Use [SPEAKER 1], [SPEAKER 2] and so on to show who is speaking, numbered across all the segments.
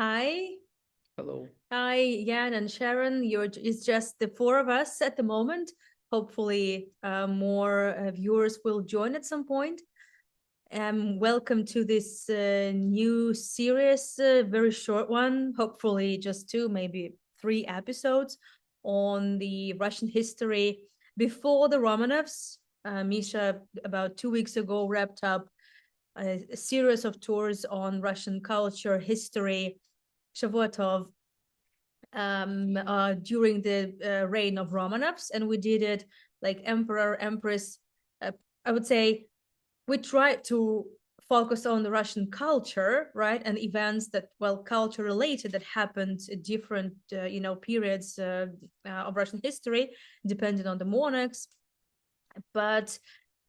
[SPEAKER 1] Hi.
[SPEAKER 2] Hello.
[SPEAKER 1] Hi, Jan and Sharon. It's just the four of us at the moment. Hopefully, more viewers will join at some point. Welcome to this new series, very short one, hopefully just two, maybe three episodes on the Russian history before the Romanovs. Misha, about 2 weeks ago, wrapped up a series of tours on Russian culture, history, Shavuotov, during the reign of Romanovs, and we did it like emperor, empress. I would say we tried to focus on the Russian culture, right, and events that, well, culture related that happened at different, periods of Russian history, depending on the monarchs. But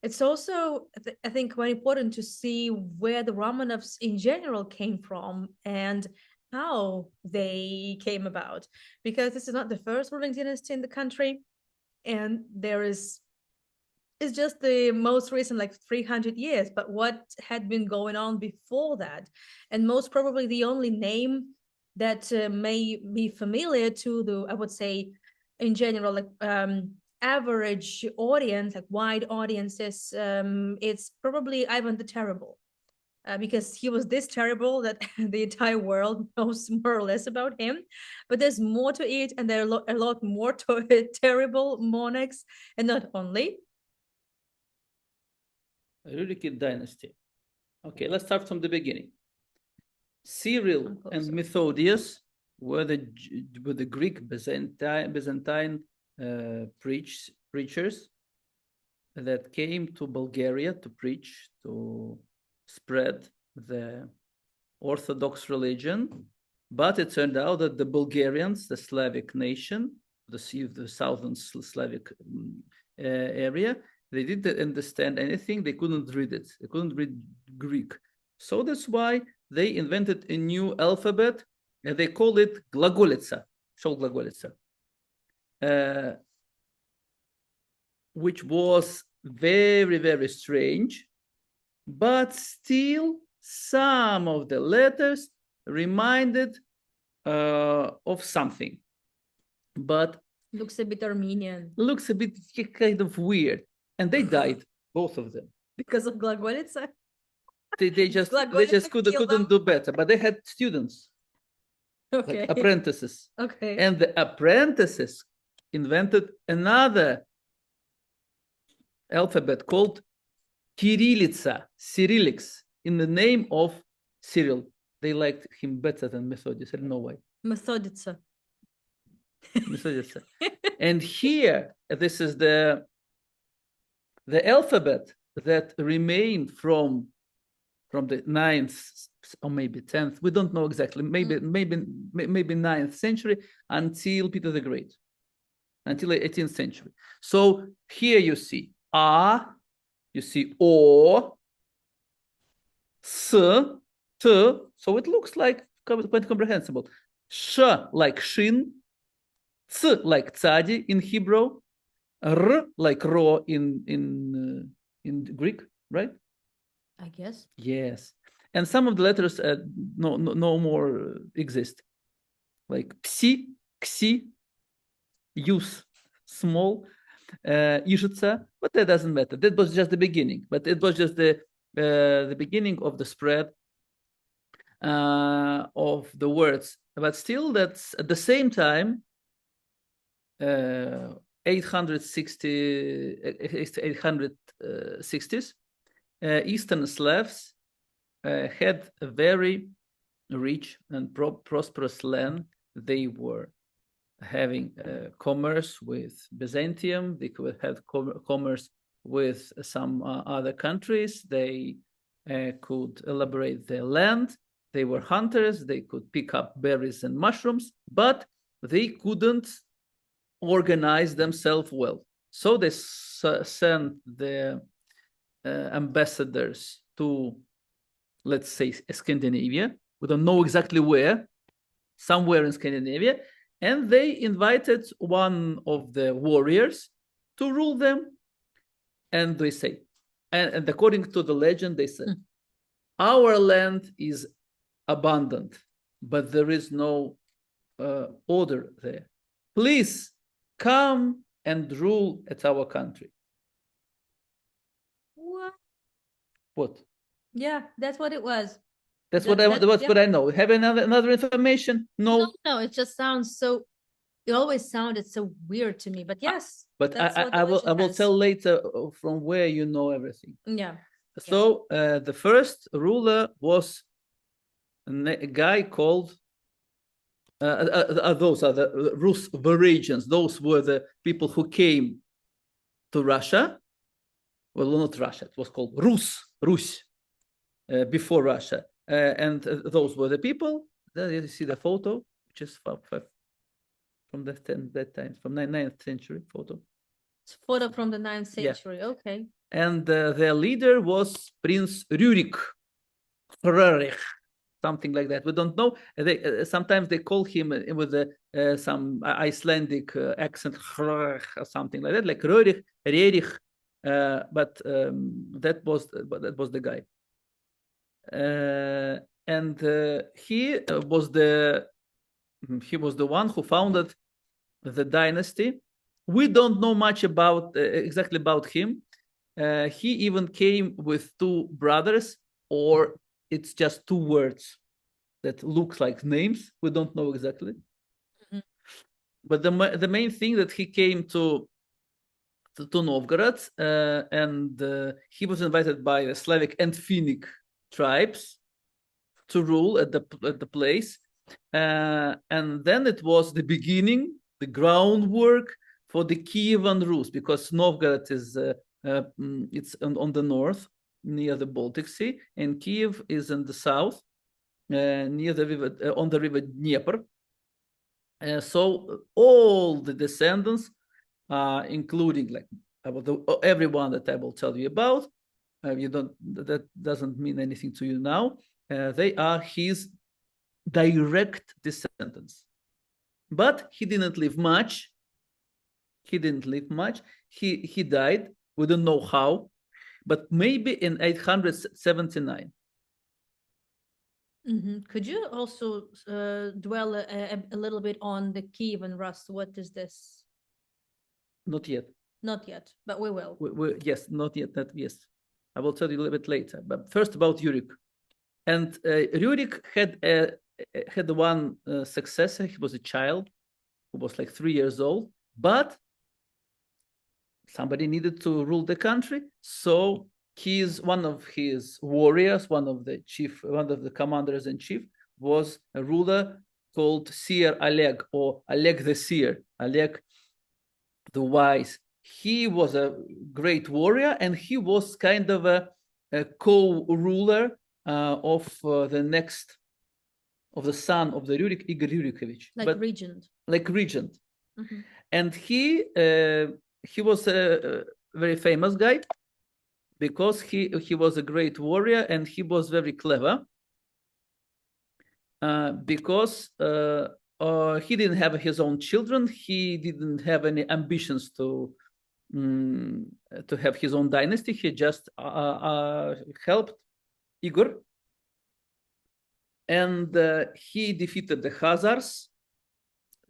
[SPEAKER 1] it's also, I think, very important to see where the Romanovs in general came from and how they came about, because this is not the first ruling dynasty in the country, and there is it's just the most recent, like 300 years, but what had been going on before that? And most probably the only name that may be familiar to the, I would say, in general, like average audience, like wide audiences, it's probably Ivan the Terrible. Because he was this terrible that the entire world knows more or less about him. But there's more to it, and there are a lot more terrible monarchs, and not only.
[SPEAKER 2] Cyrillic dynasty. Okay, let's start from the beginning. Cyril and Methodius were the Greek Byzantine preachers that came to Bulgaria to preach, to spread the Orthodox religion. But it turned out that the Bulgarians, the Slavic nation, the southern Slavic area, they didn't understand anything. They couldn't read it. They couldn't read Greek. So that's why they invented a new alphabet, and they call it glagolitsa, shol glagolitsa, which was very, very strange. But still, some of the letters reminded of something. But
[SPEAKER 1] looks a bit Armenian.
[SPEAKER 2] Looks a bit kind of weird. And they died, both of them.
[SPEAKER 1] Because of glagolitsa?
[SPEAKER 2] They just couldn't do better, but they had students,
[SPEAKER 1] okay,
[SPEAKER 2] like apprentices.
[SPEAKER 1] Okay.
[SPEAKER 2] And the apprentices invented another alphabet called Kirillitsa, Cyrillics, in the name of Cyril. They liked him better than Methodius. I don't know why.
[SPEAKER 1] Methoditsa.
[SPEAKER 2] And here, this is the alphabet that remained from the 9th or maybe 10th, we don't know exactly, maybe 9th century until Peter the Great, until the 18th century. So here you see A, you see O, S, T, so it looks like quite comprehensible. Sh like shin, C like tzadi in Hebrew, R like ro in Greek, right?
[SPEAKER 1] I guess.
[SPEAKER 2] Yes. And some of the letters no more exist. Like psi, ksi, use, small, ishitsa, but that doesn't matter. That was just the beginning. But it was just the beginning of the spread of the words. But still, that's at the same time, 860s, Eastern Slavs had a very rich and prosperous land. They were having commerce with Byzantium. They could have commerce with some other countries. They could elaborate their land. They were hunters. They could pick up berries and mushrooms, but they couldn't organize themselves well. So they sent the ambassadors to, let's say, Scandinavia. We don't know exactly where, somewhere in Scandinavia. And they invited one of the warriors to rule them. And they say, and according to the legend, they said, our land is abundant. but there is no order there. Please come and rule at our country. What?
[SPEAKER 1] Yeah, that's what it was.
[SPEAKER 2] That's what I know. Have another information? No.
[SPEAKER 1] No, it just sounds so. It always sounded so weird to me, but yes.
[SPEAKER 2] But I will tell later from where you know everything.
[SPEAKER 1] Yeah.
[SPEAKER 2] So the first ruler was a guy called. Those are the Rus Varangians. Those were the people who came to Russia. Well, not Russia. It was called Rus before Russia. And those were the people. There you see the photo, which is from that time, from the 9th century photo.
[SPEAKER 1] It's a photo from the 9th century. Yeah. Okay.
[SPEAKER 2] And their leader was Prince Rurik, something like that. We don't know. Sometimes they call him with some Icelandic accent, or something like that, like Rörik, Rerich. But that was the guy. And he was the one who founded the dynasty. We don't know much about exactly about him. He even came with 2 brothers, or it's just 2 words that look like names. We don't know exactly. Mm-hmm. But the main thing that he came to Novgorod, and he was invited by the Slavic and Finnic tribes to rule at the place, and then it was the beginning, the groundwork for the Kievan Rus, because Novgorod is it's on the north near the Baltic Sea, and Kiev is in the south near the river, on the river Dnieper. So all the descendants, including like everyone that I will tell you about, that doesn't mean anything to you now. They are his direct descendants, but he didn't live much. He died. We don't know how, but maybe in 879.
[SPEAKER 1] Mm-hmm. Could you also dwell a little bit on the Kievan Rus? What is this?
[SPEAKER 2] Not yet.
[SPEAKER 1] Not yet, but we will.
[SPEAKER 2] Yes, not yet. Yes, I will tell you a little bit later. But first about Rurik. And Rurik had one successor. He was a child who was like 3 years old, but somebody needed to rule the country. So one of his warriors, one of the commanders in chief, was a ruler called Seer Oleg, or Oleg the Seer, Oleg the Wise. He was a great warrior, and he was kind of a co-ruler of the son of the Rurik, Igor Rurikovich.
[SPEAKER 1] Regent.
[SPEAKER 2] Like regent. Mm-hmm. And he was a very famous guy because he was a great warrior, and he was very clever because he didn't have his own children. He didn't have any ambitions to have his own dynasty. He just helped Igor, and he defeated the Khazars,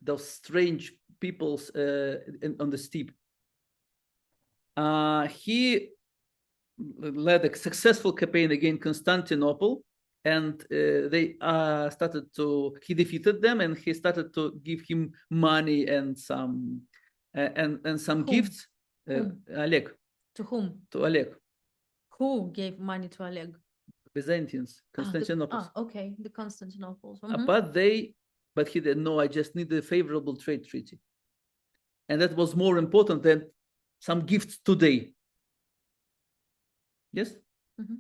[SPEAKER 2] those strange peoples on the steppe. He led a successful campaign against Constantinople, and he defeated them, and he started to give him money and some gifts. Oleg.
[SPEAKER 1] To whom?
[SPEAKER 2] To Oleg.
[SPEAKER 1] Who gave money to Oleg?
[SPEAKER 2] Byzantines, Constantinople.
[SPEAKER 1] Okay, the Constantinople.
[SPEAKER 2] Mm-hmm. But he did no. I just need a favorable trade treaty, and that was more important than some gifts today. Yes. Mm-hmm.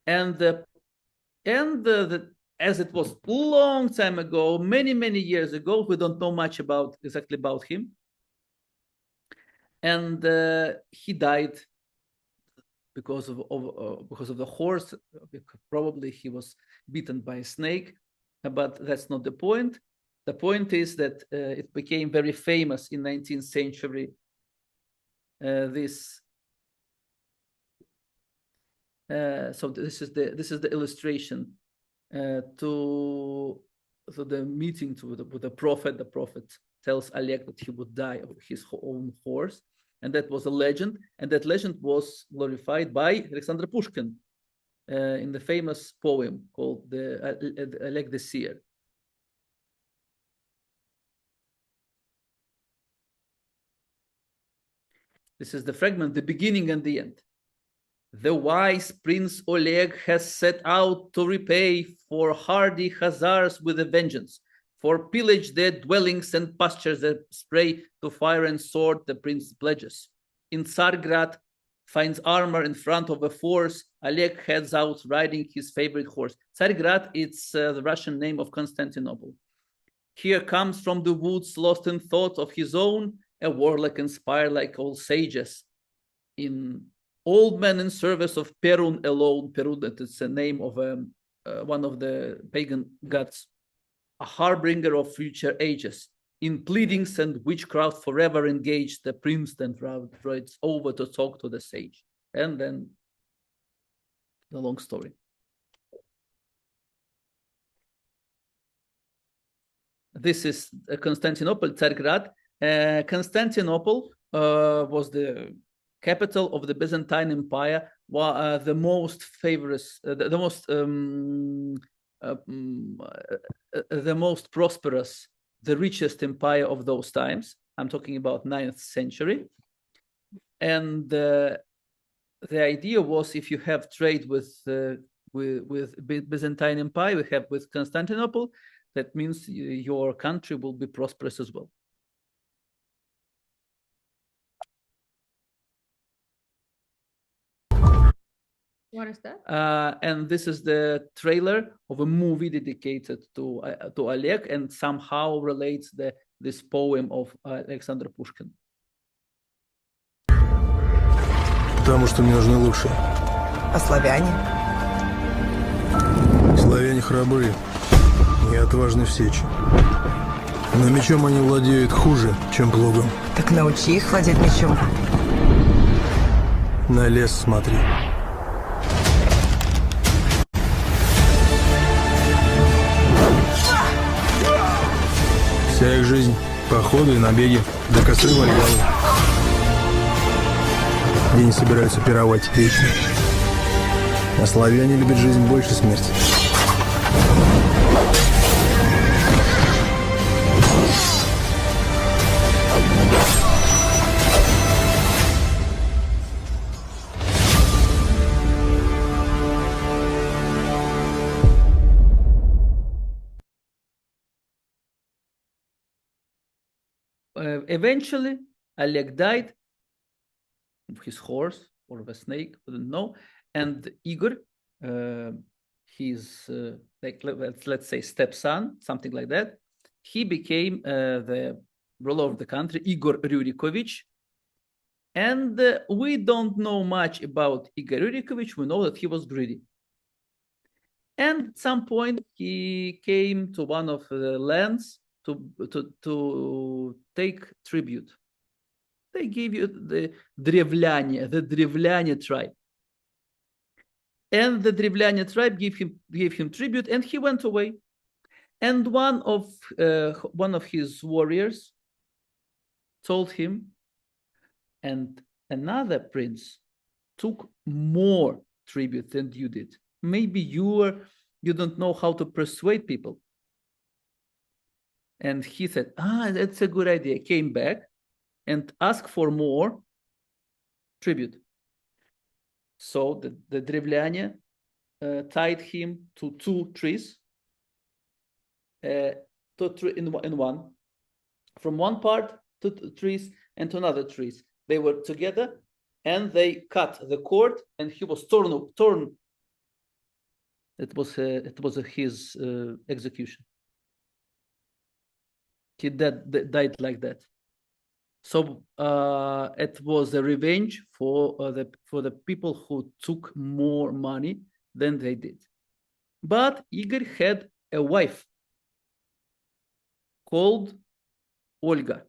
[SPEAKER 2] And as it was long time ago, many years ago, we don't know much exactly about him, and he died because of the horse. Probably he was bitten by a snake, but that's not the point. The point is that it became very famous in 19th century. So this is the illustration to the meeting with the prophet. The prophet tells Oleg that he would die of his own horse, and that was a legend. And that legend was glorified by Alexander Pushkin in the famous poem called the Oleg the Seer. This is the fragment, the beginning and the end. The wise Prince Oleg has set out to repay for hardy Khazars with a vengeance, for pillage their dwellings and pastures that spray to fire and sword the prince pledges. In Tsargrad, finds armor in front of a force. Oleg heads out riding his favorite horse. Tsargrad, it's the Russian name of Constantinople. Here comes from the woods, lost in thought of his own, a warlock inspired like all sages. In old man in service of Perun alone, Perun, that is the name of one of the pagan gods, a harbinger of future ages. In pleadings and witchcraft forever engaged, the prince then rides over to talk to the sage. And then the long story. This is Constantinople, Tsargrad. Constantinople was the capital of the Byzantine Empire, the most famous, the most prosperous, the richest empire of those times. I'm talking about 9th century. And the idea was, if you have trade with Byzantine Empire, we have with Constantinople, that means your country will be prosperous as well.
[SPEAKER 1] What is that?
[SPEAKER 2] And this is the trailer of a movie dedicated to Oleg, and somehow relates this poem of Alexander Pushkin.
[SPEAKER 3] Потому что мне нужны лучшие.
[SPEAKER 4] А славяне?
[SPEAKER 3] Славяне храбры и отважны в сече. Но мечом они владеют хуже, чем плугом.
[SPEAKER 4] Так научи их владеть мечом.
[SPEAKER 3] На лес смотри. Вся их жизнь — походы и набеги, до костры вальгаллы, где не собираются пировать вечно. А славяне любят жизнь больше смерти.
[SPEAKER 2] Eventually, Oleg died of his horse or of a snake, I don't know. And Igor, his let's say stepson, something like that, he became the ruler of the country, Igor Rurikovich. And we don't know much about Igor Rurikovich. We know that he was greedy. And at some point, he came to one of the lands to take tribute. They gave you the Drevlyane tribe. And the Drevlyane tribe gave him tribute, and he went away. And one of his warriors told him, and another prince took more tribute than you did. Maybe you don't know how to persuade people. And he said, that's a good idea. Came back and asked for more tribute. So the Drevlyane tied him to 2 trees, in one, from one part to trees and to another trees. They were together, and they cut the cord, and he was torn. It was his execution. He died like that. So it was a revenge for the people who took more money than they did. But Igor had a wife called Olga.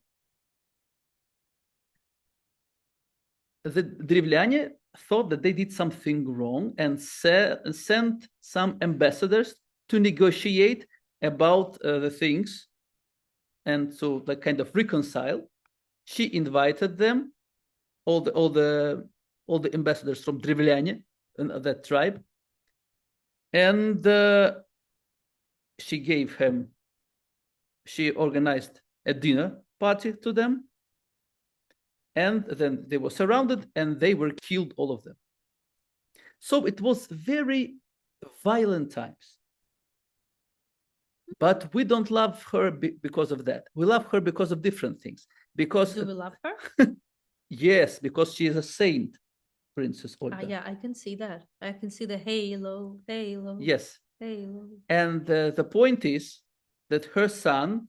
[SPEAKER 2] The Drevlyane thought that they did something wrong and sent some ambassadors to negotiate about the things and to like kind of reconcile. She invited them, all the ambassadors from Drevlyane, that tribe, and she organized a dinner party to them, and then they were surrounded and they were killed, all of them. So it was very violent times. But we don't love her because of that. We love her because of different things. Because
[SPEAKER 1] do we love her?
[SPEAKER 2] Yes, because she is a saint, Princess Olga.
[SPEAKER 1] Yeah, I can see that. I can see the halo.
[SPEAKER 2] Yes.
[SPEAKER 1] Halo.
[SPEAKER 2] And the point is that her son,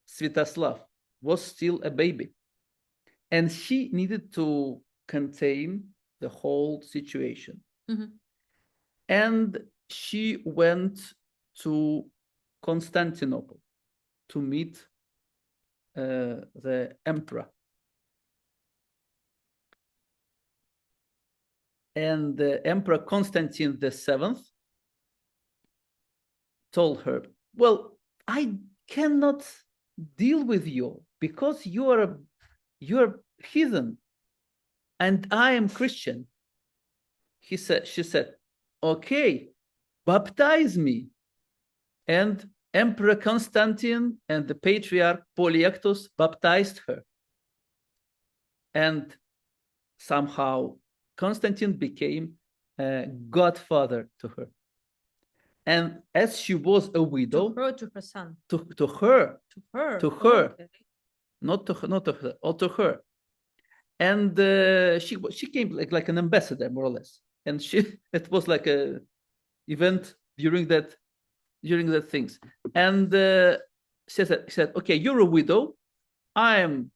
[SPEAKER 2] Svetoslav, was still a baby. And she needed to contain the whole situation.
[SPEAKER 1] Mm-hmm.
[SPEAKER 2] And she went to Constantinople to meet the emperor. And the Emperor Constantine VII told her, well, I cannot deal with you because you're heathen and I am Christian. She said, okay, baptize me. And Emperor Constantine and the Patriarch Polyactus baptized her. And somehow Constantine became a godfather to her. And as she was a widow,
[SPEAKER 1] To her son.
[SPEAKER 2] To her.
[SPEAKER 1] Okay.
[SPEAKER 2] Not to her, or to her. And she came like an ambassador, more or less. And it was like a event during that things. And she said, okay, you're a widow. I am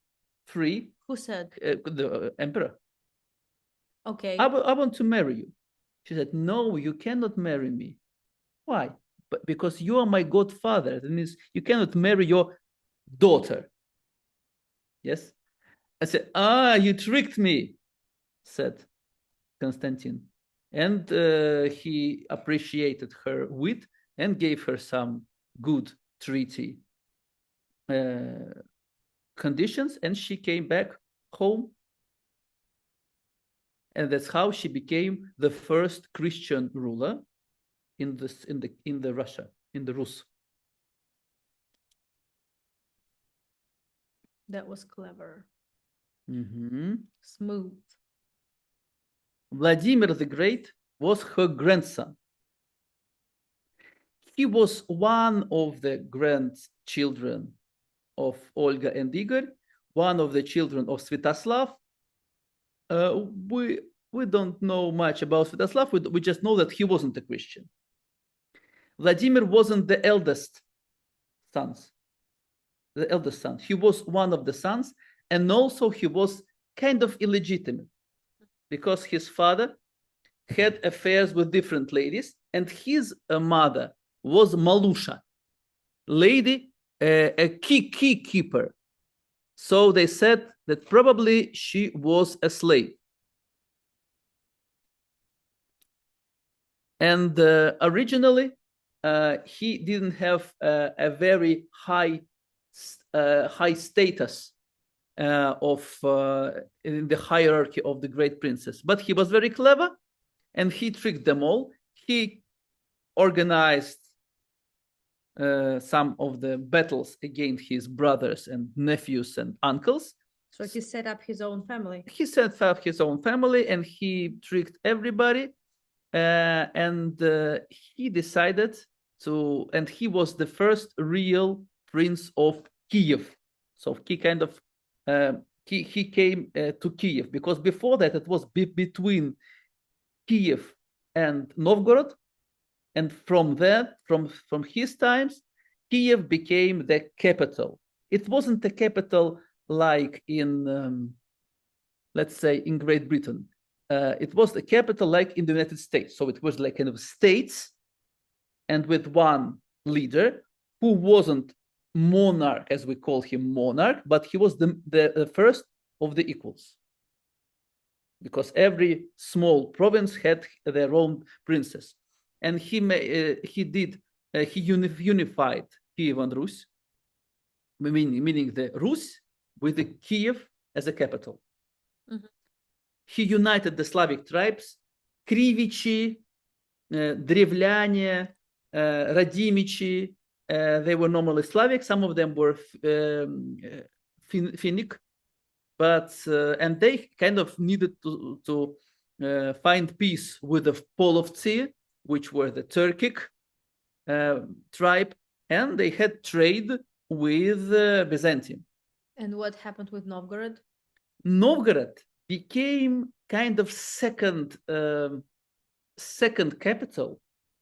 [SPEAKER 2] free.
[SPEAKER 1] Who said?
[SPEAKER 2] The emperor.
[SPEAKER 1] Okay.
[SPEAKER 2] I want to marry you. She said, no, you cannot marry me. Why? But because you are my godfather. That means you cannot marry your daughter. Yes? I said, you tricked me, said Constantine. And he appreciated her wit and gave her some good treaty conditions, and she came back home. And that's how she became the first Christian ruler in the Russia, in the Rus.
[SPEAKER 1] That was clever.
[SPEAKER 2] Mm-hmm.
[SPEAKER 1] Smooth.
[SPEAKER 2] Vladimir the Great was her grandson. He was one of the grandchildren of Olga and Igor, one of the children of Svetoslav. We don't know much about Svetoslav. We just know that he wasn't a Christian. Vladimir wasn't the eldest son. He was one of the sons, and also he was kind of illegitimate because his father had affairs with different ladies, and his mother was Malusha, lady, a key keeper. So they said that probably she was a slave. And originally, he didn't have a very high status in the hierarchy of the great princes. But he was very clever, and he tricked them all. He organized some of the battles against his brothers and nephews and uncles.
[SPEAKER 1] So he set up his own family.
[SPEAKER 2] He set up his own family, and he tricked everybody. And he decided to, and he was the first real prince of Kiev. So he kind of, he came to Kiev, because before that it was between Kiev and Novgorod. And from that, from his times, Kiev became the capital. It wasn't the capital like in, let's say, in Great Britain. It was the capital like in the United States. So it was like kind of states, and with one leader who wasn't monarch, as we call him monarch, but he was the first of the equals. Because every small province had their own princess. And he did he unified Kievan Rus, meaning the Rus with the Kiev as a capital.
[SPEAKER 1] Mhm.
[SPEAKER 2] He united the Slavic tribes, Krivichi, Древляне, Radimichi. They were normally Slavic. Some of them were Finnic, but and they kind of needed to find peace with the Polovtsi, which were the Turkic tribe, and they had trade with Byzantium.
[SPEAKER 1] And what happened with Novgorod?
[SPEAKER 2] Novgorod became kind of second capital,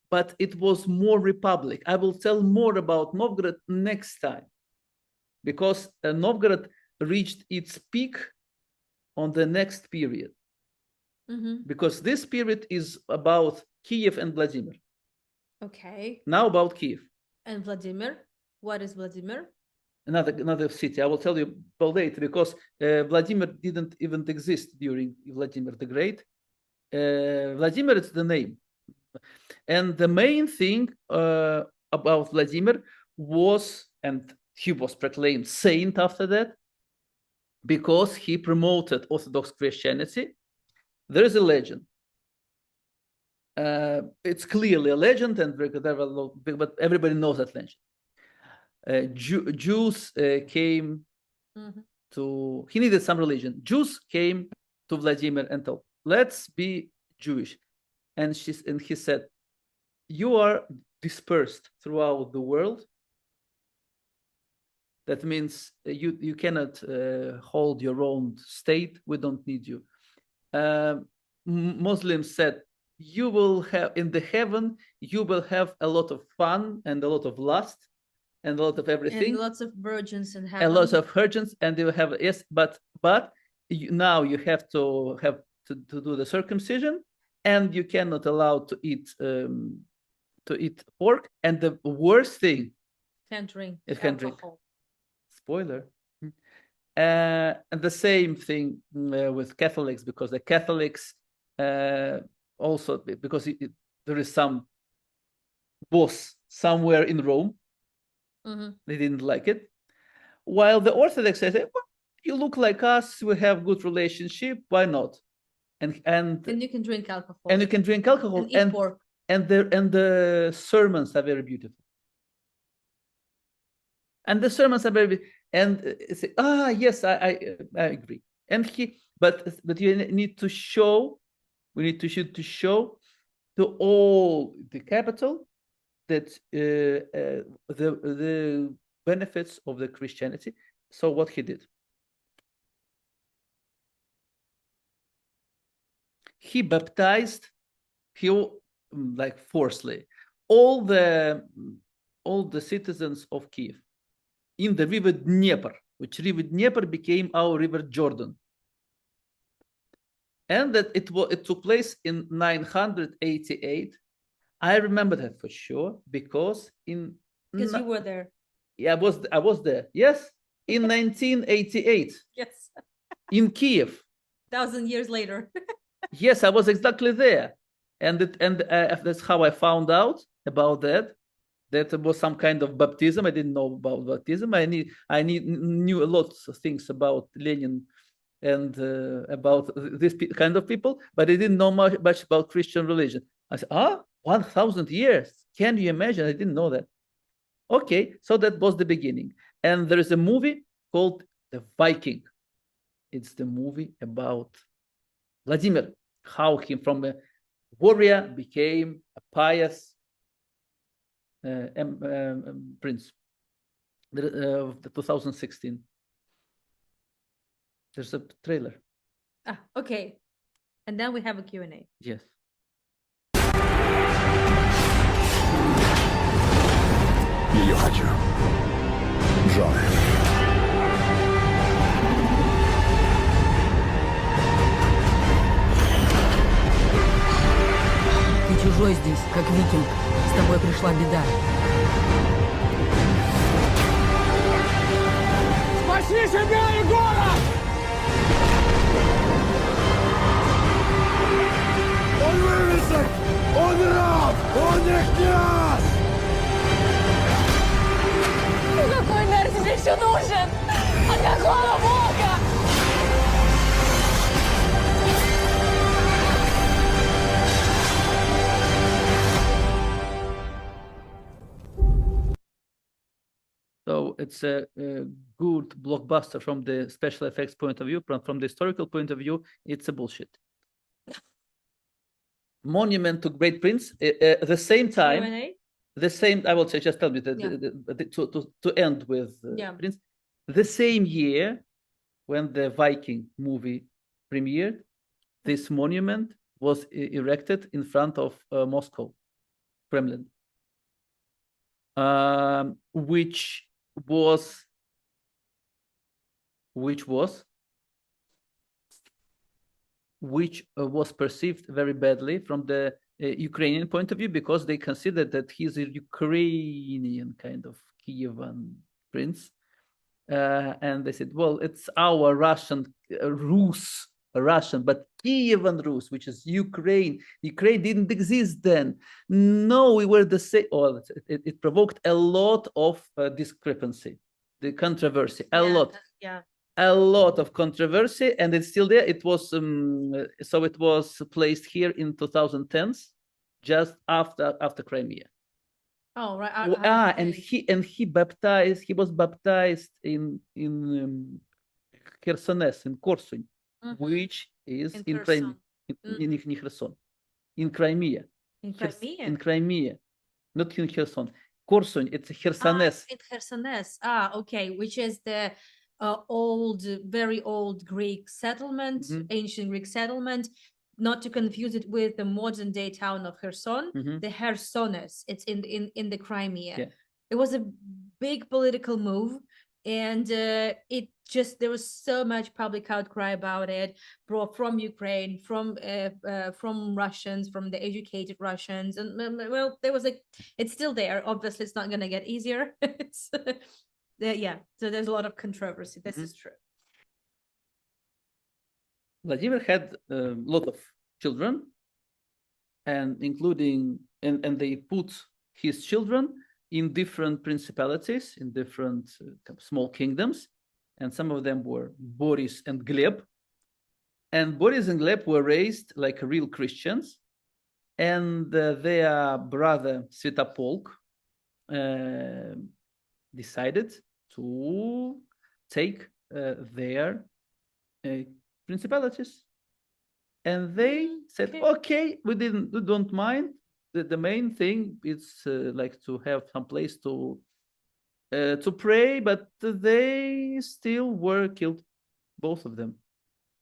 [SPEAKER 2] but it was more republic. I will tell more about Novgorod next time, because Novgorod reached its peak on the next period, because this period is about Kiev and Vladimir.
[SPEAKER 1] Okay.
[SPEAKER 2] Now about Kiev.
[SPEAKER 1] And Vladimir? What is Vladimir?
[SPEAKER 2] Another city. I will tell you about later, because Vladimir didn't even exist during Vladimir the Great. Vladimir is the name. And the main thing about Vladimir was, and he was proclaimed saint after that, because he promoted Orthodox Christianity. There is a legend. It's clearly a legend, but everybody knows that legend. Jews came to, he needed some religion. Jews came to Vladimir and told, let's be Jewish. And he said, you are dispersed throughout the world. That means you cannot hold your own state. We don't need you. Muslims said, you will have, in the heaven, you will have a lot of fun and a lot of lust and a lot of everything.
[SPEAKER 1] And lots of virgins in heaven.
[SPEAKER 2] And lots of virgins, and they will have, yes, but now you have to do the circumcision, and you cannot allow to eat pork. And the worst thing,
[SPEAKER 1] can't drink
[SPEAKER 2] alcohol. Spoiler. And the same thing with Catholics, because the Catholics also, because there is some boss somewhere in Rome, they didn't like it. While the Orthodox said, well, you look like us, we have good relationship, why not? And
[SPEAKER 1] you can drink alcohol.
[SPEAKER 2] And you can drink alcohol
[SPEAKER 1] and eat pork.
[SPEAKER 2] And the sermons are very beautiful. And the sermons are very, and say, yes, I agree. And but you need to show, we need to show to all the capital that the benefits of the Christianity. So what he did, he baptized, forcefully, all the citizens of Kiev in the river Dnieper, which river Dnieper became our river Jordan. And that it took place in 988. I remember that for sure, because you
[SPEAKER 1] were there.
[SPEAKER 2] Yeah, I was there. Yes, in 1988.
[SPEAKER 1] Yes.
[SPEAKER 2] In Kiev.
[SPEAKER 1] 1,000 years later.
[SPEAKER 2] Yes, I was exactly there, and that's how I found out about that. That was some kind of baptism. I didn't know about baptism. I knew a lot of things about Lenin and about this kind of people, but I didn't know much about Christian religion. I said, 1,000 years. Can you imagine? I didn't know that. Okay, so that was the beginning. And there is a movie called The Viking. It's the movie about Vladimir, how he from a warrior became a pious prince. The 2016. There's a trailer.
[SPEAKER 1] Okay. And then we have a Q&A.
[SPEAKER 2] Yes.
[SPEAKER 3] Ее хочу. Жены.
[SPEAKER 4] Ты чужой здесь, как викинг. С тобой пришла беда.
[SPEAKER 5] Спасите белый город!
[SPEAKER 3] Он вывесок! Он раб! Он их князь!
[SPEAKER 6] еще нужен? От какого бога?
[SPEAKER 2] So it's a good blockbuster from the special effects point of view. From the historical point of view, it's a bullshit. Monument to Great Prince. The same time,
[SPEAKER 1] Q&A?
[SPEAKER 2] the same. I will say, just tell me to end with Prince. The same year when the Viking movie premiered, this monument was erected in front of Moscow, Kremlin, which was perceived very badly from the Ukrainian point of view, because they considered that he's a Ukrainian kind of Kievan prince. And they said, well, it's our Russian, Russian, but Kievan Rus, which is Ukraine. Ukraine didn't exist then. No, we were the same. Oh, it provoked a lot of discrepancy, the controversy, a lot of controversy, and it's still there. It was so it was placed here in 2010s, just after Crimea.
[SPEAKER 1] Oh, right.
[SPEAKER 2] And he was baptized in Khersones, in Korsun, which is in Crimea, in Crimea, in Crimea, not in Kherson. Korsun, it's Khersones.
[SPEAKER 1] In Khersones. Okay, which is the very old Greek settlement, ancient Greek settlement. Not to confuse it with the modern day town of Kherson, the Khersones. It's in the Crimea.
[SPEAKER 2] Yeah.
[SPEAKER 1] It was a big political move, and there was so much public outcry about it, from Ukraine, from Russians, from the educated Russians, and well, there was it's still there. Obviously, it's not gonna get easier. It's so there's a lot of controversy. This is true.
[SPEAKER 2] Vladimir had a lot of children, and they put his children in different principalities, in different small kingdoms, and some of them were Boris and Gleb. And Boris and Gleb were raised like real Christians, and their brother Svetopolk decided to take their principalities, and they said, okay, we don't mind. The main thing is like to have some place to pray, but they still were killed, both of them,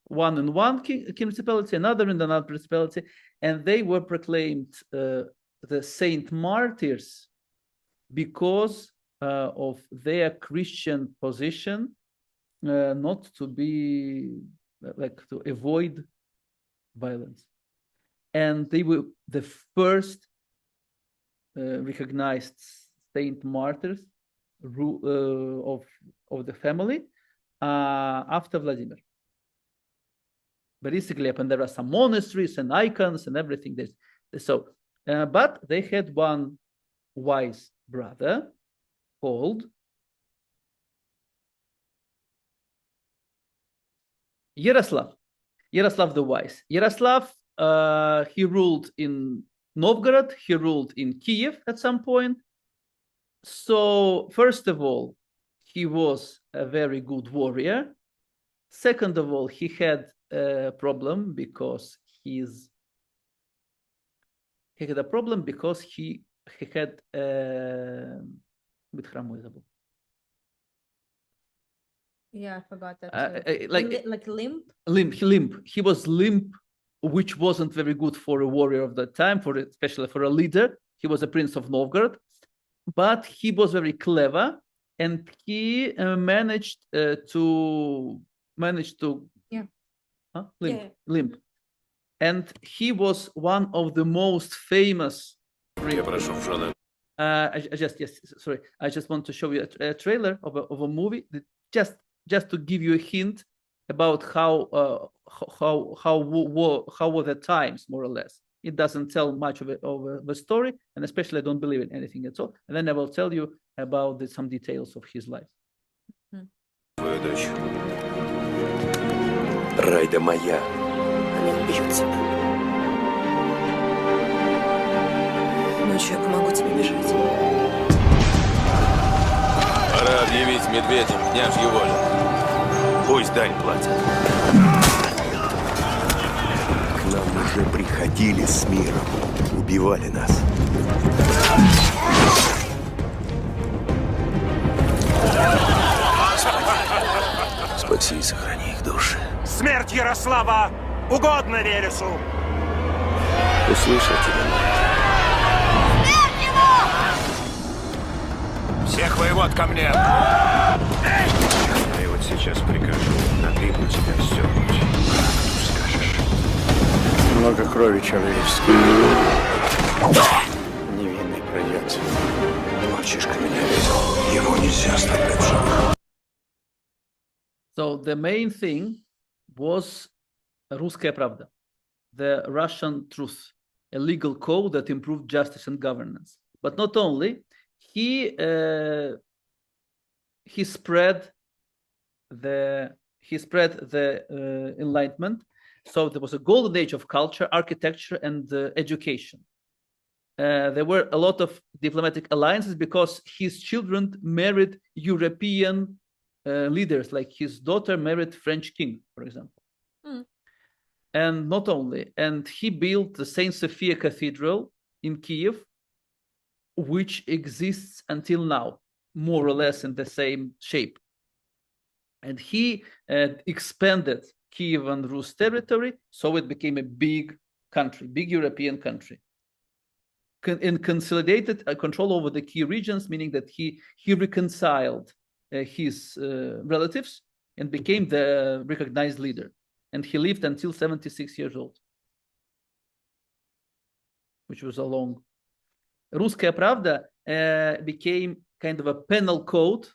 [SPEAKER 2] one in one principality, another in another principality, and they were proclaimed the saint martyrs because of their Christian position, not to be to avoid violence. And they were the first recognized saint martyrs of the family after Vladimir. Basically, and there are some monasteries and icons and everything. But they had one wise brother called Yaroslav the Wise. Yaroslav, he ruled in Novgorod, he ruled in Kiev at some point. So first of all, he was a very good warrior. Second of all, he had a problem because he had a problem because he had
[SPEAKER 1] Yeah, I forgot that. Like limp.
[SPEAKER 2] Limp. He was limp, which wasn't very good for a warrior of that time, especially for a leader. He was a prince of Novgorod, but he was very clever, and he managed to limp. And he was one of the most famous. I just want to show you a trailer of a movie that just to give you a hint about how were the times, more or less. It doesn't tell much of the story, and especially I don't believe in anything at all. And then I will tell you about some details of his life.
[SPEAKER 7] твою дочь. Райда моя. Они убьют тебя.
[SPEAKER 6] Ночью я помогу тебе бежать.
[SPEAKER 7] Пора объявить медведем княжью волю. Пусть дань платят. К нам уже приходили с миром. Убивали нас. Спаси и сохрани их души.
[SPEAKER 8] Смерть Ярослава угодна Вересу!
[SPEAKER 7] Услышал тебя,
[SPEAKER 8] Всех воевод ко мне!
[SPEAKER 7] Я вот сейчас прикажу, а ты у тебя все будет. Скажешь.
[SPEAKER 9] Много крови человеческой. Невинный пройдет.
[SPEAKER 7] Мальчишка меня видел. Его нельзя оставлять в живых.
[SPEAKER 2] So the main thing was Ruskaya Pravda, the Russian truth, a legal code that improved justice and governance. But not only, he spread the Enlightenment. So there was a golden age of culture, architecture, and education. There were a lot of diplomatic alliances because his children married European leaders, like his daughter married French king, for example. And not only, and he built the Saint Sophia Cathedral in Kiev, which exists until now, more or less in the same shape. And he expanded Kievan Rus territory, so it became a big country, big European country. And consolidated control over the key regions, meaning that he reconciled his relatives and became the recognized leader. And he lived until 76 years old, which was a long. Ruskaya Pravda became kind of a penal code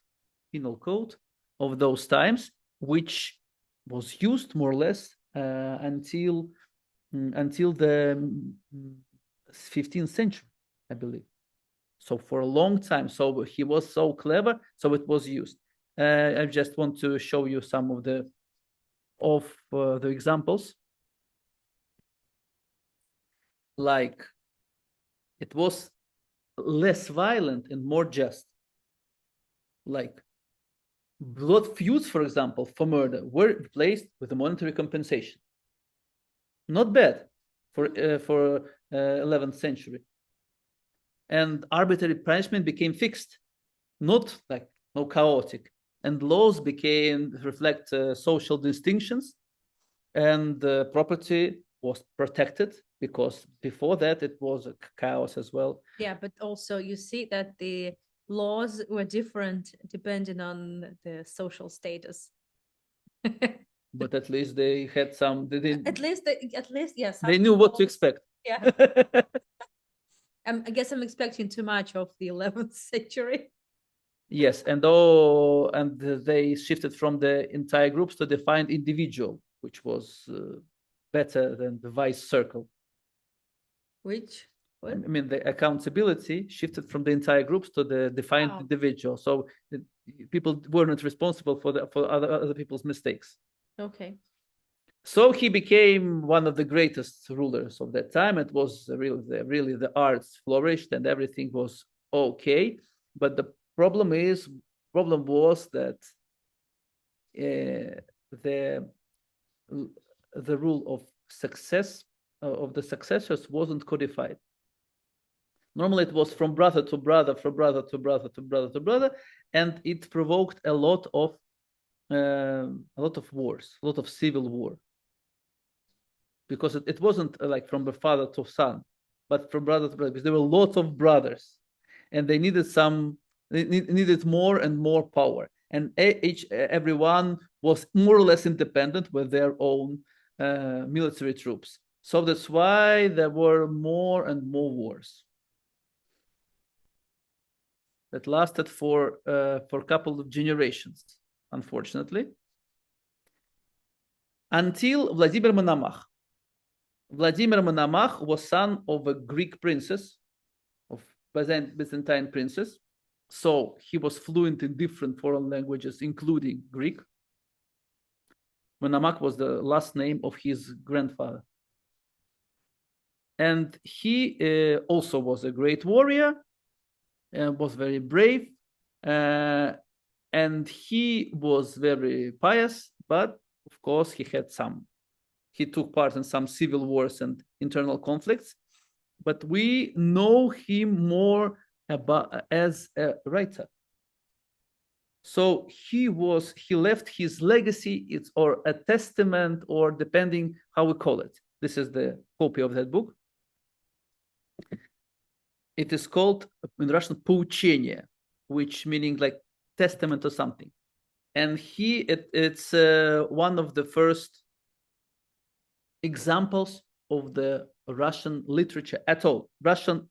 [SPEAKER 2] of those times, which was used more or less until the 15th century, I believe. So for a long time. So he was so clever, so it was used. I just want to show you some of the examples. Like, it was less violent and more just. Like, blood feuds, for example, for murder were replaced with a monetary compensation. Not bad for 11th century. And arbitrary punishment became fixed, not like no chaotic. And laws became reflect social distinctions, and property was protected, because before that it was a chaos as well.
[SPEAKER 1] Yeah, but also you see that the laws were different depending on the social status.
[SPEAKER 2] But at least they had some.
[SPEAKER 1] At least, yes.
[SPEAKER 2] They knew what to expect.
[SPEAKER 1] Yeah. I guess I'm expecting too much of the 11th century.
[SPEAKER 2] Yes, and they shifted from the entire groups to define individual, which was better than the vice circle.
[SPEAKER 1] Which? What?
[SPEAKER 2] I mean, the accountability shifted from the entire groups to the defined individual. So people weren't responsible for other people's mistakes.
[SPEAKER 1] Okay.
[SPEAKER 2] So he became one of the greatest rulers of that time. It was really the arts flourished and everything was okay. But the problem was that the rule of success of the successors wasn't codified. Normally it was from brother to brother, from brother to brother to brother to brother, and it provoked a lot of wars, a lot of civil war. Because it wasn't like from the father to son, but from brother to brother, because there were lots of brothers, and they needed more and more power, and everyone was more or less independent with their own military troops. So that's why there were more and more wars that lasted for a couple of generations, unfortunately, until Vladimir Monomach. Vladimir Monomach was son of a Greek princess, of Byzantine princess. So he was fluent in different foreign languages, including Greek. Monomach was the last name of his grandfather. And he also was a great warrior, was very brave, and he was very pious, but of course he took part in some civil wars and internal conflicts, but we know him more as a writer. So he left his legacy, or a testament, or depending how we call it. This is the copy of that book. It is called in Russian "поучение," which meaning like testament or something. And it's one of the first examples of the Russian literature at all, Russian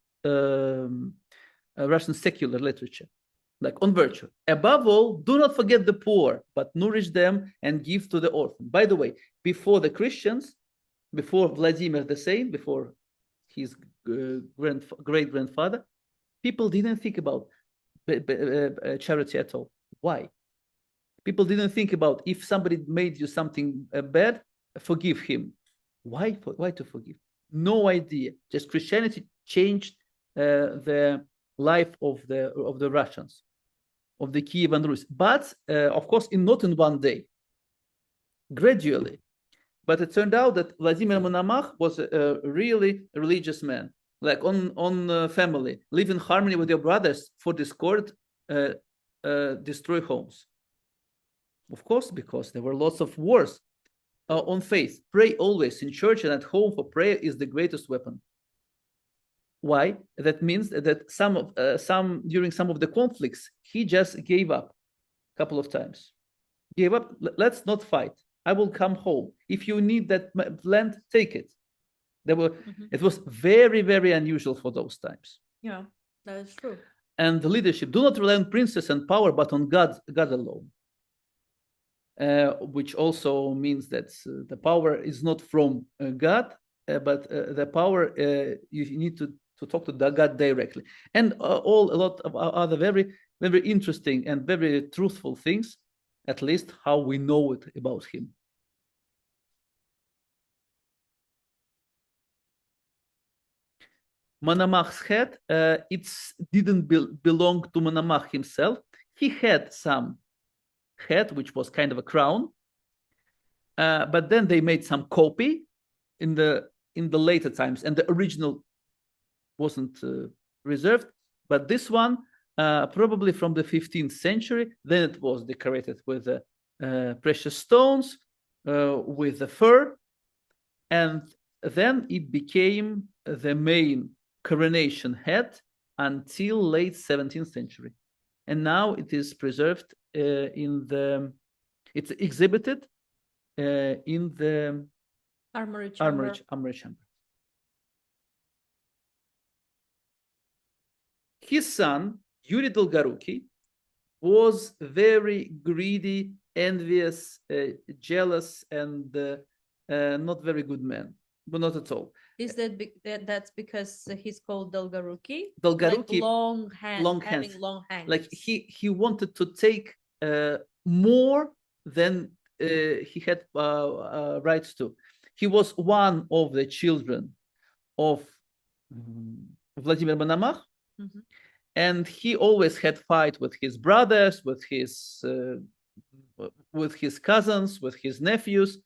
[SPEAKER 2] secular literature, like on virtue. Above all, do not forget the poor, but nourish them and give to the orphan. By the way, before the Christians, before Vladimir the Saint, before his great-grandfather, people didn't think about charity at all. Why? People didn't think about if somebody made you something bad, forgive him. Why to forgive? No idea. Just Christianity changed the life of the Russians, of the Kievan Rus. But of course, not in one day, gradually. But it turned out that Vladimir Monomach was a really religious man, like on family, live in harmony with your brothers, for discord, destroy homes. Of course, because there were lots of wars on faith. Pray always in church and at home, for prayer is the greatest weapon. Why? That means that during some of the conflicts, he just gave up a couple of times. Gave up. Let's not fight. I will come home. If you need that land, take it. It was very, very unusual for those times.
[SPEAKER 1] Yeah, that is true.
[SPEAKER 2] And the leadership, do not rely on princes and power, but on God alone. Which also means that the power is not from God, but the power, you need to talk to God directly. And a lot of other very, very interesting and very truthful things, at least how we know it about him. Monomach's head, it didn't belong to Monomach himself. He had some head, which was kind of a crown, but then they made some copy in the later times, and the original wasn't reserved. But this one, probably from the 15th century, then it was decorated with precious stones, with the fur, and then it became the main coronation head until late 17th century. And now it is preserved it's exhibited in the
[SPEAKER 1] armory chamber.
[SPEAKER 2] His son, Yuri Dolgoruki, was very greedy, envious, jealous, and not very good man, but not at all.
[SPEAKER 1] Is that's because he's called Dolgoruki?
[SPEAKER 2] Dolgoruki,
[SPEAKER 1] like long hands.
[SPEAKER 2] Like he wanted to take more than he had rights to. He was one of the children of Vladimir Monomach, and he always had fight with his brothers, with his cousins, with his nephews,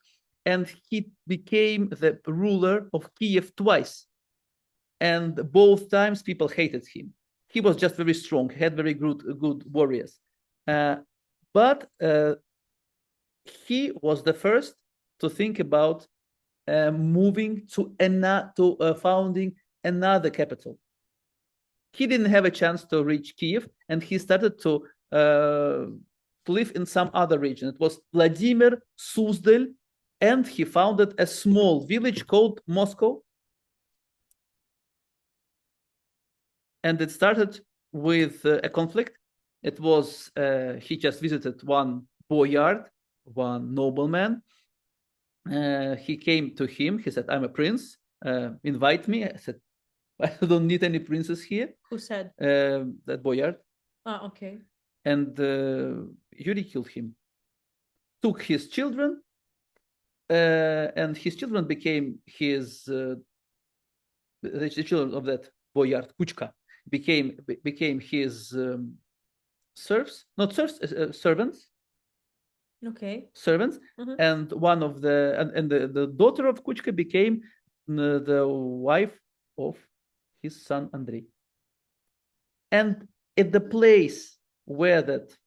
[SPEAKER 2] and he became the ruler of Kiev twice. And both times people hated him. He was just very strong. He had very good warriors. But he was the first to think about moving to founding another capital. He didn't have a chance to reach Kiev, and he started to live in some other region. It was Vladimir, Suzdal, and he founded a small village called Moscow. And it started with a conflict. It was, he just visited one boyard, one nobleman. He came to him. He said, I'm a prince. Invite me. I said, I don't need any princes here.
[SPEAKER 1] Who said?
[SPEAKER 2] That boyard.
[SPEAKER 1] Ah, okay.
[SPEAKER 2] And Yuri killed him. Took his children and his children became his the children of that boyard Kuchka became his serfs, not serfs, servants.
[SPEAKER 1] Okay.
[SPEAKER 2] Servants,
[SPEAKER 1] Mhm.
[SPEAKER 2] and one of the daughter of Kuchka became the wife of his son Andrei. And at the place where that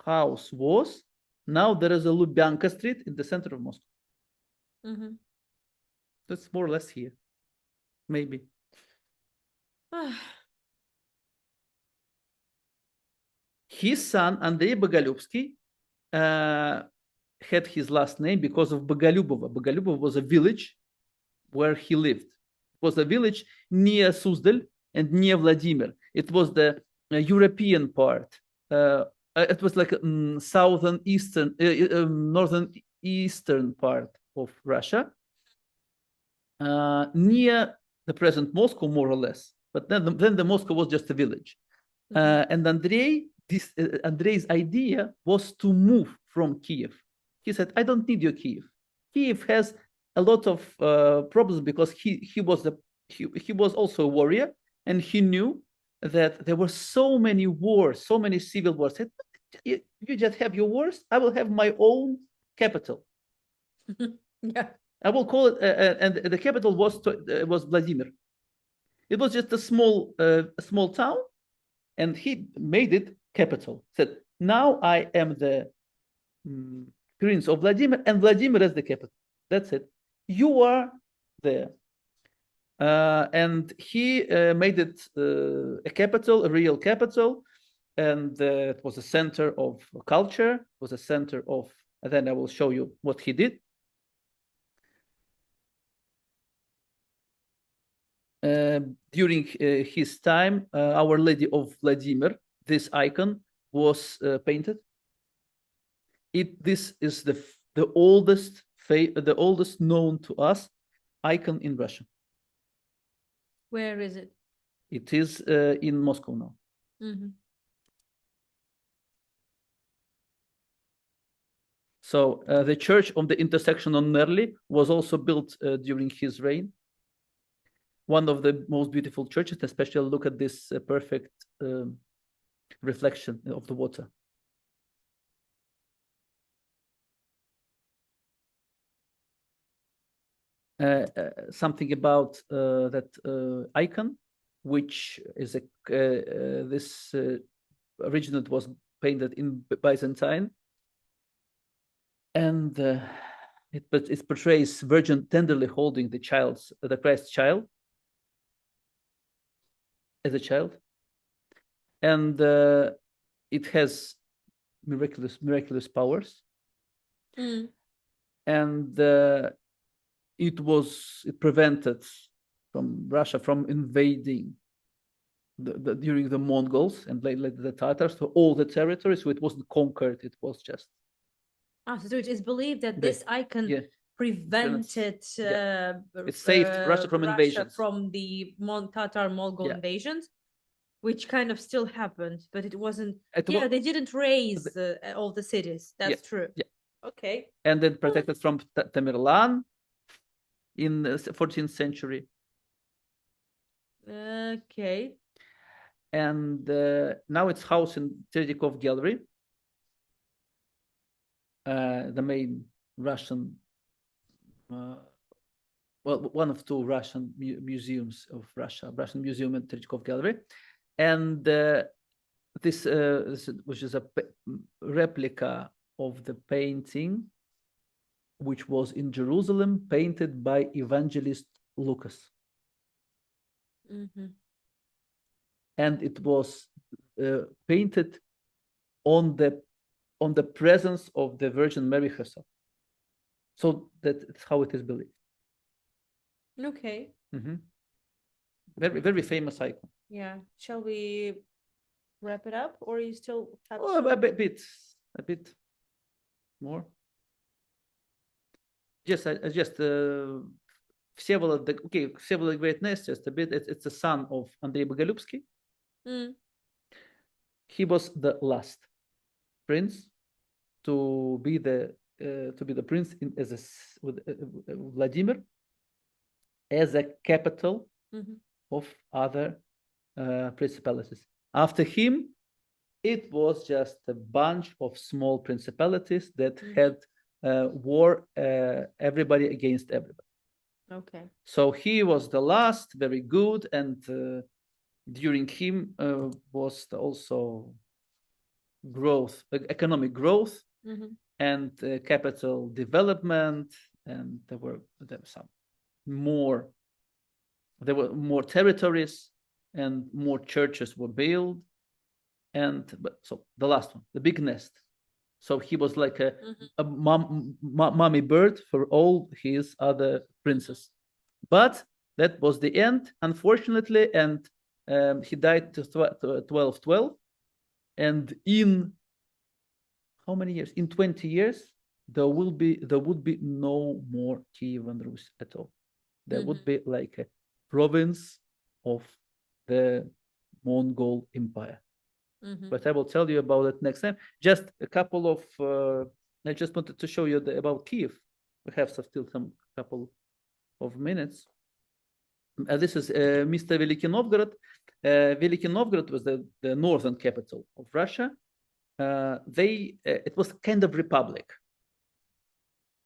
[SPEAKER 2] house was, now there is a Lubyanka Street in the center of Moscow.
[SPEAKER 1] Mhm.
[SPEAKER 2] That's more or less here, maybe. His son Andrei Bogolyubsky had his last name because of Bogolyubova. Bogolyubov was a village where he lived. It was a village near Suzdal and near Vladimir. It was the European part. It was like southern eastern, northern eastern part of Russia, near the present Moscow, more or less. But then the Moscow was just a village. And Andrei's idea was to move from Kiev. He said, "I don't need your Kiev. Kiev has a lot of problems because he was also a warrior, and he knew that there were so many wars, so many civil wars. Said, you just have your wars. I will have my own capital.
[SPEAKER 1] Yeah.
[SPEAKER 2] I will call it, and the capital was Vladimir. It was just a small town, and he made it capital. Said, now I am the prince of Vladimir, and Vladimir is the capital. That's it. You are there." And he made it a capital, a real capital, and it was a center of culture. It was a center of, and then I will show you what he did. During his time, Our Lady of Vladimir, this icon was painted. This is the oldest known to us icon in Russia.
[SPEAKER 1] Where is it?
[SPEAKER 2] It is in Moscow now.
[SPEAKER 1] Mm-hmm.
[SPEAKER 2] So the church on the intersection on Nerli was also built during his reign. One of the most beautiful churches, especially look at this perfect reflection of the water. Something about that icon, which is this originally it was painted in Byzantine, and it portrays Virgin tenderly holding the Christ child as a child, and it has miraculous powers, and it prevented from Russia from invading during the Mongols and later the Tatars to all the territories. So it wasn't conquered; it was just.
[SPEAKER 1] So it is believed that this icon prevented
[SPEAKER 2] it saved Russia from invasions,
[SPEAKER 1] from the Tatar Mongol invasions, which kind of still happened, but it wasn't. They didn't raise all the cities. That's true.
[SPEAKER 2] Yeah.
[SPEAKER 1] Okay.
[SPEAKER 2] And then protected from Tamerlan in the 14th century.
[SPEAKER 1] Okay.
[SPEAKER 2] And now it's housed in Tretyakov Gallery, the main Russian, one of two Russian museums of Russia, Russian Museum and Tretyakov Gallery. And this which is a replica of the painting, which was in Jerusalem, painted by evangelist Lucas.
[SPEAKER 1] Mm-hmm.
[SPEAKER 2] And it was painted on the presence of the Virgin Mary herself. So that's how it is believed.
[SPEAKER 1] Okay.
[SPEAKER 2] Mm-hmm. Very, very famous icon.
[SPEAKER 1] Yeah. Shall we wrap it up, or you still have
[SPEAKER 2] a bit more? Just Всеволод the Greatness, just a bit. It's the son of Andrei Bogolyubsky. He was the last prince to be the to be the prince with Vladimir as a capital of other principalities. After him, it was just a bunch of small principalities that had war everybody against everybody.
[SPEAKER 1] Okay.
[SPEAKER 2] So he was the last, very good, and during him was also growth, economic growth, and capital development, and there were more territories, and more churches were built, so the last one, the big nest. So he was like a mommy bird for all his other princes. But that was the end, unfortunately, and he died to 1212. And in how many years? In 20 years, there would be no more Kievan Rus at all. There would be like a province of the Mongol Empire. But I will tell you about it next time. Just a couple of, I just wanted to show you about Kiev. We have still some couple of minutes. This is Mr. Veliki Novgorod. Veliki Novgorod was the northern capital of Russia. It was kind of republic,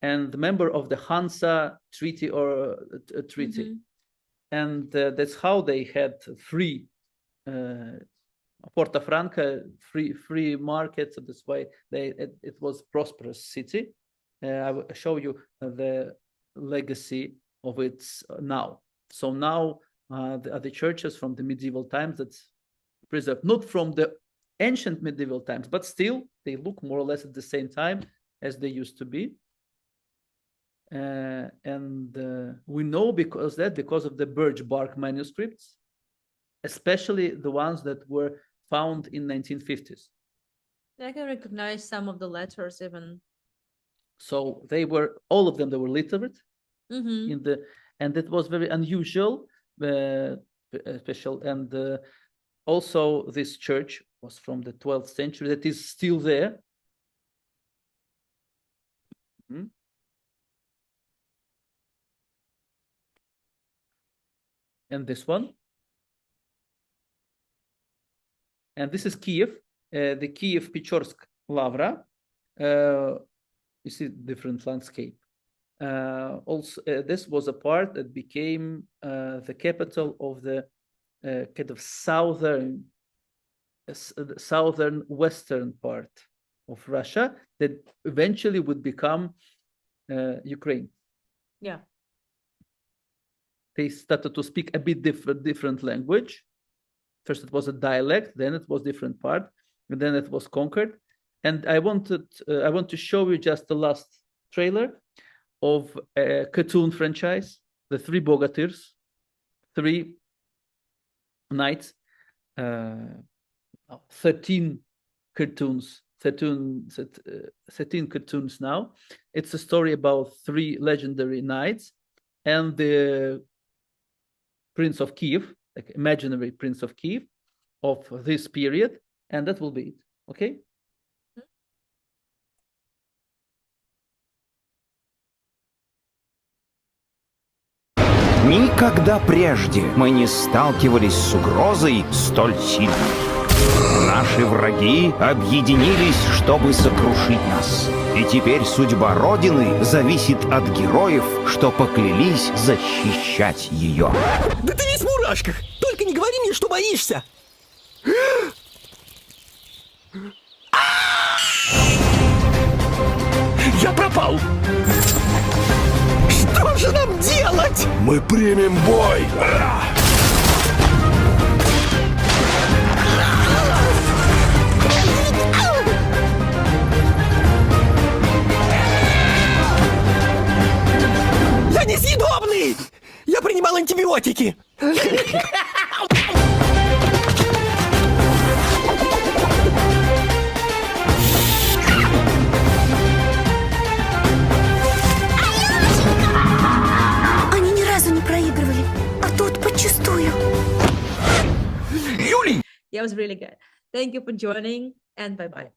[SPEAKER 2] and the member of the Hansa Treaty and that's how they had free Porta Franca, free markets. So that's why it was prosperous city. I will show you the legacy of it now. So now the churches from the medieval times that's preserved, not from the ancient medieval times, but still they look more or less at the same time as they used to be. And we know because of the birch bark manuscripts, especially the ones that were found in 1950s.
[SPEAKER 1] I can recognize some of the letters even.
[SPEAKER 2] So all of them, they were literate and it was very unusual, special. And also this church was from the 12th century that is still there. And this one. And this is Kiev, the Kiev-Pechorsk Lavra. You see different landscape. Also, this was a part that became the capital of the kind of southern western part of Russia that eventually would become Ukraine.
[SPEAKER 1] Yeah.
[SPEAKER 2] They started to speak a bit different language. First it was a dialect, then it was different part, and then it was conquered. And I want to show you just the last trailer of a cartoon franchise, the Three Bogatirs, 3 knights, 13 cartoons, 13 cartoons now. It's a story about 3 legendary knights and the Prince of Kiev, like imaginary Prince of Kiev of this period, and that will be it. Okay?
[SPEAKER 10] Никогда прежде мы не сталкивались с угрозой столь сильной. Наши враги объединились, чтобы сокрушить нас. И теперь судьба Родины зависит от героев, что поклялись защищать ее.
[SPEAKER 5] Да ты весь в мурашках! Только не говори мне, что боишься! Я пропал! Что же нам делать?
[SPEAKER 3] Мы примем бой!
[SPEAKER 5] Я несъедобный! Я принимал антибиотики!
[SPEAKER 6] Они ни разу не проигрывали, а тут подчистую.
[SPEAKER 5] Юлий!
[SPEAKER 1] Yeah, it was really good. Thank you for joining, and bye-bye.